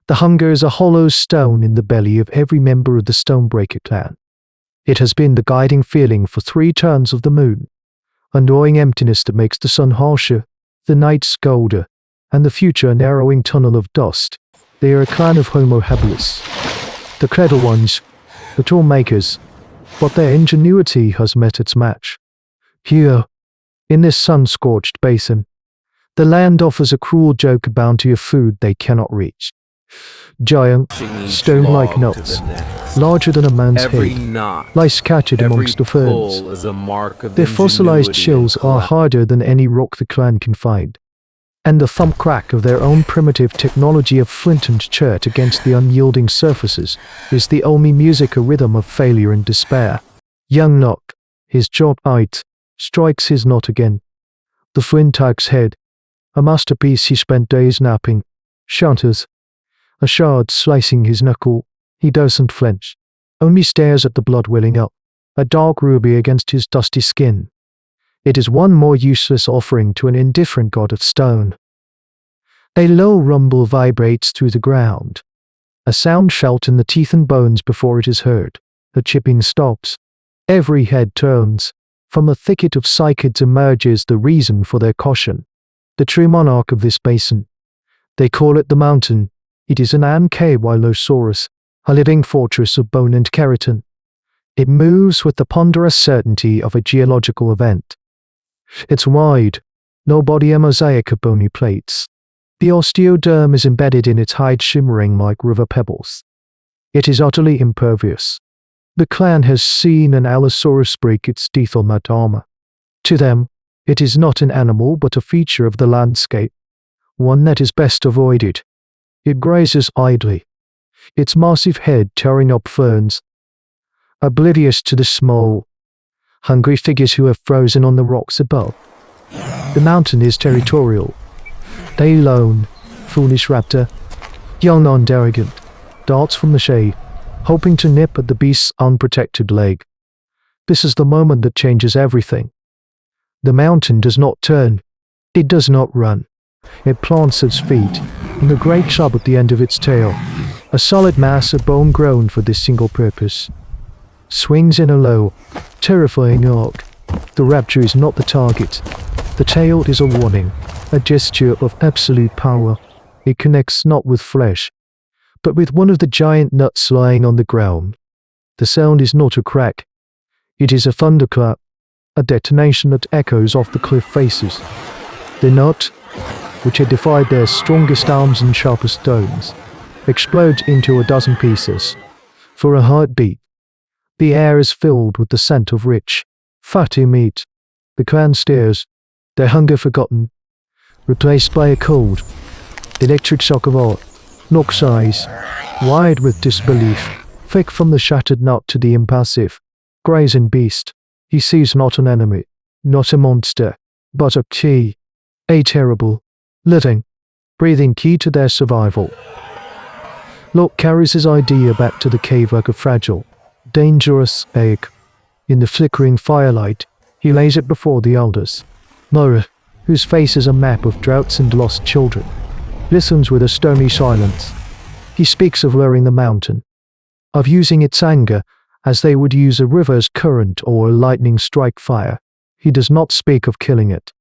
The hunger is a hollow stone in the belly of every member of the Stonebreaker clan. It has been the guiding feeling for 3 turns of the moon, a gnawing emptiness that makes the sun harsher, the nights colder, and the future a narrowing tunnel of dust. They are a clan of Homo Habilis, the clever ones, the tool makers, but their ingenuity has met its match. Here, in this sun-scorched basin, the land offers a cruel joke bounty of food they cannot reach. Giant, stone-like nuts, larger than a man's head, lie scattered amongst the ferns. Their fossilized shells are harder than any rock the clan can find, and the thump-crack of their own primitive technology of flint and chert against the unyielding surfaces is the only music a rhythm of failure and despair. Young Nock, his jaw tight, strikes his knot again. The flint-axe head, a masterpiece he spent days napping, shatters. A shard slicing his knuckle, he doesn't flinch, only stares at the blood welling up, a dark ruby against his dusty skin. It is one more useless offering to an indifferent god of stone. A low rumble vibrates through the ground, a sound felt in the teeth and bones before it is heard. The chipping stops. Every head turns. From a thicket of cycads emerges the reason for their caution. The true monarch of this basin. They call it the mountain. It is an Ankylosaurus, a living fortress of bone and keratin. It moves with the ponderous certainty of a geological event. It's wide, no body a mosaic of bony plates. The osteoderm is embedded in its hide shimmering like river pebbles. It is utterly impervious. The clan has seen an Allosaurus break its teeth on that armor. To them, it is not an animal but a feature of the landscape, one that is best avoided. It grazes idly, its massive head tearing up ferns, oblivious to the small, hungry figures who have frozen on the rocks above. The mountain is territorial. They alone, foolish raptor, young and arrogant, darts from the shade, hoping to nip at the beast's unprotected leg. This is the moment that changes everything. The mountain does not turn. It does not run. It plants its feet in the great chub at the end of its tail, a solid mass of bone grown for this single purpose. Swings in a low, terrifying arc. The raptor is not the target. The tail is a warning, a gesture of absolute power. It connects not with flesh, but with one of the giant nuts lying on the ground. The sound is not a crack. It is a thunderclap, a detonation that echoes off the cliff faces. The nut, which had defied their strongest arms and sharpest stones, explodes into a dozen pieces. For a heartbeat, the air is filled with the scent of rich, fatty meat. The clan stares, their hunger forgotten, replaced by a cold, electric shock of awe. Nock's eyes, wide with disbelief, flick from the shattered nut to the impassive, grazing beast. He sees not an enemy, not a monster, but a key, a terrible, living, breathing key to their survival. Nock carries his idea back to the cave like a fragile, dangerous egg. In the flickering firelight, he lays it before the elders. Mora, whose face is a map of droughts and lost children, listens with a stony silence. He speaks of lowering the mountain, of using its anger as they would use a river's current or a lightning strike fire. He does not speak of killing it,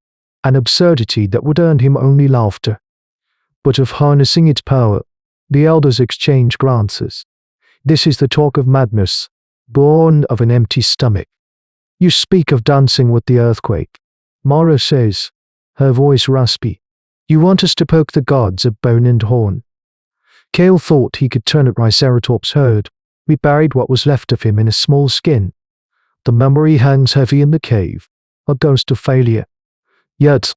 an absurdity that would earn him only laughter, but of harnessing its power. The elders exchange glances. This is the talk of madness, born of an empty stomach. You speak of dancing with the earthquake, Mara says, her voice raspy. You want us to poke the gods of bone and horn. Kale thought he could turn a Triceratops herd. We buried what was left of him in a small skin. The memory hangs heavy in the cave, a ghost of failure. Yet,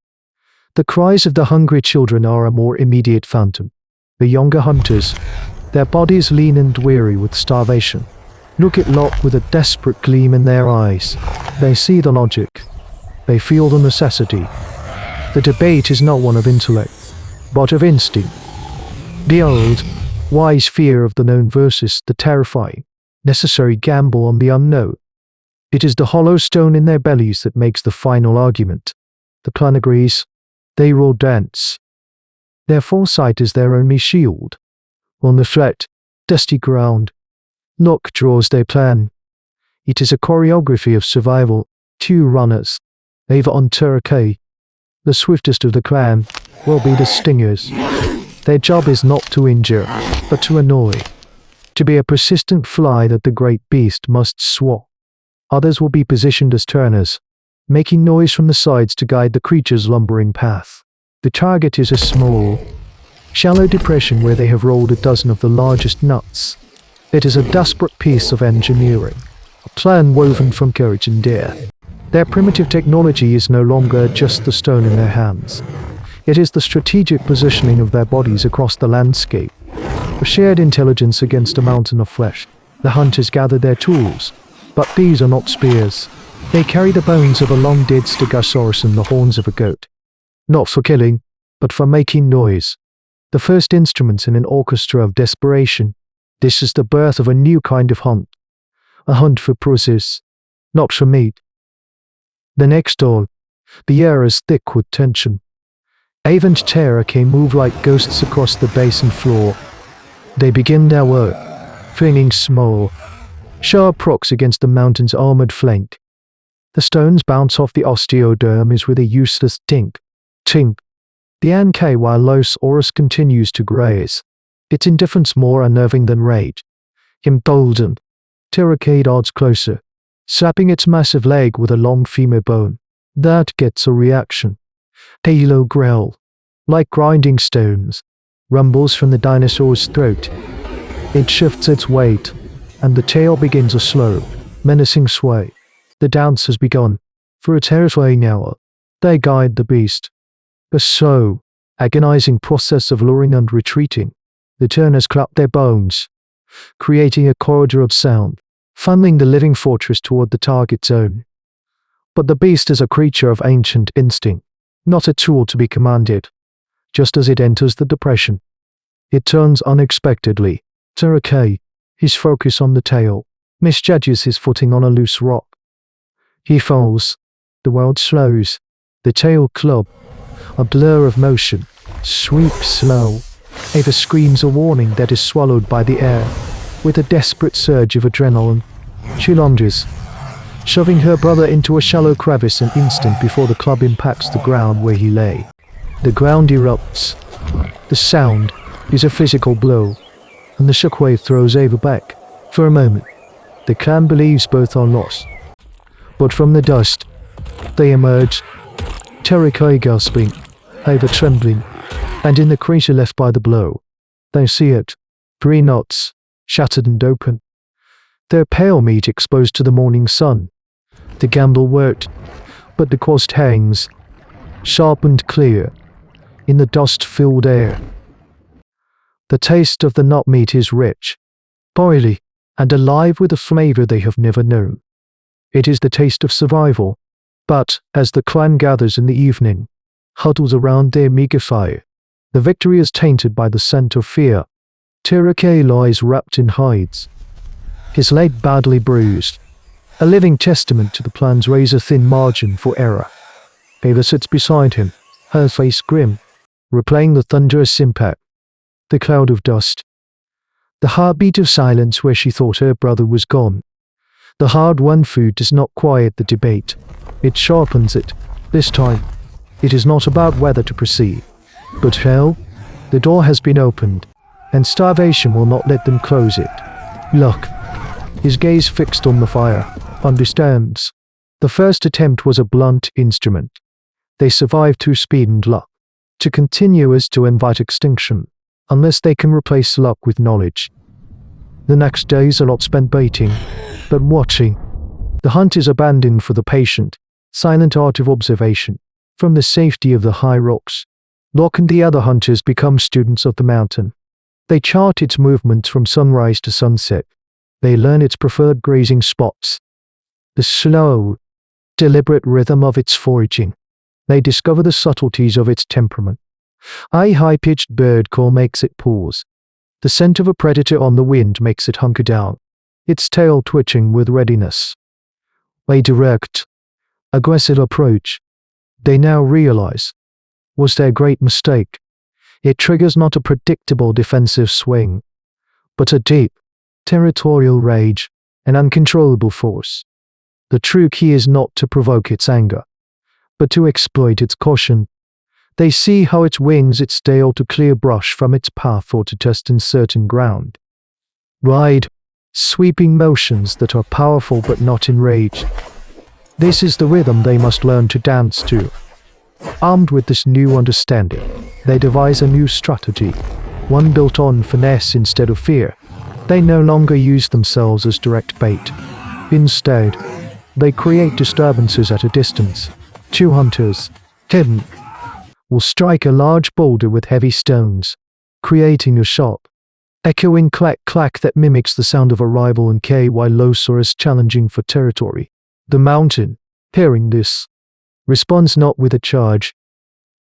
the cries of the hungry children are a more immediate phantom. The younger hunters, their bodies lean and weary with starvation, look at Nock with a desperate gleam in their eyes. They see the logic. They feel the necessity. The debate is not one of intellect, but of instinct. The old, wise fear of the known versus the terrifying, necessary gamble on the unknown. It is the hollow stone in their bellies that makes the final argument. The clan agrees. They roll dance. Their foresight is their only shield. On the flat, dusty ground, Locke draws their plan. It is a choreography of survival. 2 runners, Ava and Territorial, the swiftest of the clan, will be the stingers. Their job is not to injure, but to annoy. To be a persistent fly that the great beast must swat. Others will be positioned as turners, making noise from the sides to guide the creature's lumbering path. The target is a small, shallow depression where they have rolled a dozen of the largest nuts. It is a desperate piece of engineering, a plan woven from courage and dare. Their primitive technology is no longer just the stone in their hands. It is the strategic positioning of their bodies across the landscape, a shared intelligence against a mountain of flesh. The hunters gather their tools, but these are not spears. They carry the bones of a long-dead stegosaurus and the horns of a goat. Not for killing, but for making noise. The first instruments in an orchestra of desperation. This is the birth of a new kind of hunt. A hunt for process, not for meat. The next dawn, the air is thick with tension. Ava and Territorial move like ghosts across the basin floor. They begin their work, flinging small, sharp rocks against the mountain's armored flank. The stones bounce off the osteoderms with a useless tink, tink. The Ankylosaurus continues to graze, its indifference more unnerving than rage. Emboldened, Territorial odds closer, slapping its massive leg with a long femur bone. That gets a reaction. Halo growl, like grinding stones, rumbles from the dinosaur's throat. It shifts its weight, and the tail begins a slow, menacing sway. The dance has begun. For a terrifying hour, they guide the beast. A slow, agonizing process of luring and retreating. The turners clap their bones, creating a corridor of sound, funneling the living fortress toward the target zone. But the beast is a creature of ancient instinct, not a tool to be commanded. Just as it enters the depression, it turns unexpectedly. Territorial, his focus on the tail, misjudges his footing on a loose rock. He falls. The world slows. The tail club, a blur of motion, sweeps slow. Ava screams a warning that is swallowed by the air. With a desperate surge of adrenaline, she lunges, shoving her brother into a shallow crevice an instant before the club impacts the ground where he lay. The ground erupts. The sound is a physical blow, and the shockwave throws Ava back. For a moment, the clan believes both are lost. But from the dust, they emerge, Territorial gasping, Ava trembling, and in the crater left by the blow, they see it. 3 knots, shattered and open. Their pale meat exposed to the morning sun. The gamble worked, but the cost hangs, sharp and clear, in the dust-filled air. The taste of the nut meat is rich, oily, and alive with a flavor they have never known. It is the taste of survival, but, as the clan gathers in the evening, huddles around their meager fire, the victory is tainted by the scent of fear. Territorial lies wrapped in hides, his leg badly bruised, a living testament to the plan's razor-thin margin for error. Ava sits beside him, her face grim, replaying the thunderous impact. The cloud of dust. The heartbeat of silence where she thought her brother was gone. The hard-won food does not quiet the debate. It sharpens it. This time, it is not about whether to proceed, but how. The door has been opened, and starvation will not let them close it. Look, his gaze fixed on the fire, understands. The first attempt was a blunt instrument. They survived through speed and luck. To continue is to invite extinction, unless they can replace luck with knowledge. The next days are not spent baiting, but watching. The hunt is abandoned for the patient, silent art of observation. From the safety of the high rocks, Locke and the other hunters become students of the mountain. They chart its movements from sunrise to sunset. They learn its preferred grazing spots, the slow, deliberate rhythm of its foraging. They discover the subtleties of its temperament. A high-pitched bird call makes it pause. The scent of a predator on the wind makes it hunker down, its tail twitching with readiness. A direct, aggressive approach, they now realize, was their great mistake. It triggers not a predictable defensive swing, but a deep, territorial rage, an uncontrollable force. The true key is not to provoke its anger, but to exploit its caution. They see how it wings its tail to clear brush from its path or to test uncertain ground. Ride, sweeping motions that are powerful but not enraged. This is the rhythm they must learn to dance to. Armed with this new understanding, they devise a new strategy, one built on finesse instead of fear. They no longer use themselves as direct bait. Instead, they create disturbances at a distance. Two hunters, hidden, will strike a large boulder with heavy stones, creating a sharp, echoing clack-clack that mimics the sound of a rival Ankylosaurus challenging for territory. The mountain, hearing this, responds not with a charge,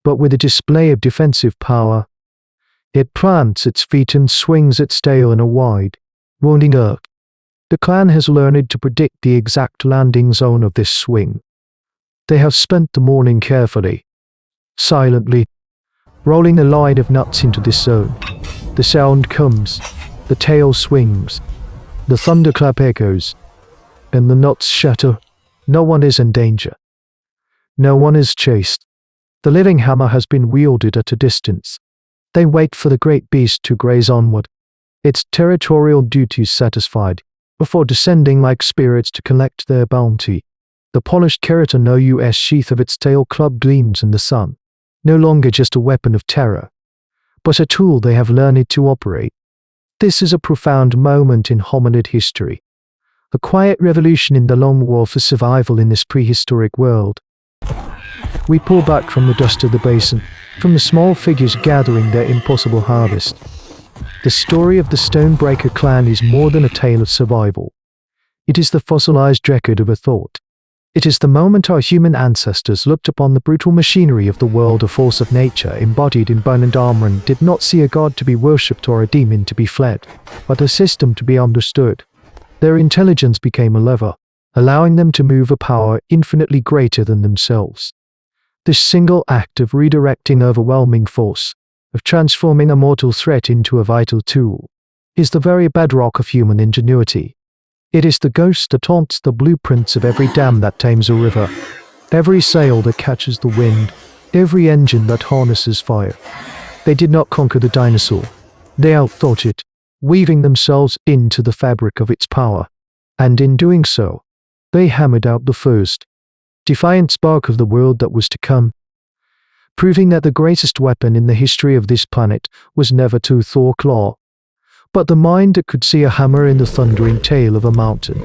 but with a display of defensive power. It plants its feet and swings its tail in a wide, wounding arc. The clan has learned to predict the exact landing zone of this swing. They have spent the morning carefully, silently, rolling a line of nuts into this zone. The sound comes, the tail swings, the thunderclap echoes, and the nuts shatter. No one is in danger. No one is chased. The living hammer has been wielded at a distance. They wait for the great beast to graze onward, its territorial duties satisfied, before descending like spirits to collect their bounty. The polished keratin OUS sheath of its tail club gleams in the sun, no longer just a weapon of terror, but a tool they have learned to operate. This is a profound moment in hominid history, a quiet revolution in the long war for survival in this prehistoric world. We pull back from the dust of the basin, from the small figures gathering their impossible harvest. The story of the Stonebreaker clan is more than a tale of survival. It is the fossilized record of a thought. It is the moment our human ancestors looked upon the brutal machinery of the world, a force of nature embodied in bone and armor, and did not see a god to be worshipped or a demon to be fled, but a system to be understood. Their intelligence became a lever, allowing them to move a power infinitely greater than themselves. This single act of redirecting overwhelming force, of transforming a mortal threat into a vital tool, is the very bedrock of human ingenuity. It is the ghost that haunts the blueprints of every dam that tames a river, every sail that catches the wind, every engine that harnesses fire. They did not conquer the dinosaur. They outthought it, weaving themselves into the fabric of its power, and in doing so, they hammered out the first, defiant spark of the world that was to come, proving that the greatest weapon in the history of this planet was never tooth or claw, but the mind that could see a hammer in the thundering tail of a mountain.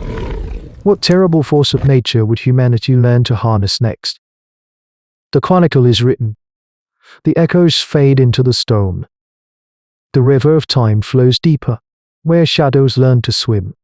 What terrible force of nature would humanity learn to harness next? The chronicle is written. The echoes fade into the stone. The river of time flows deeper, where shadows learn to swim.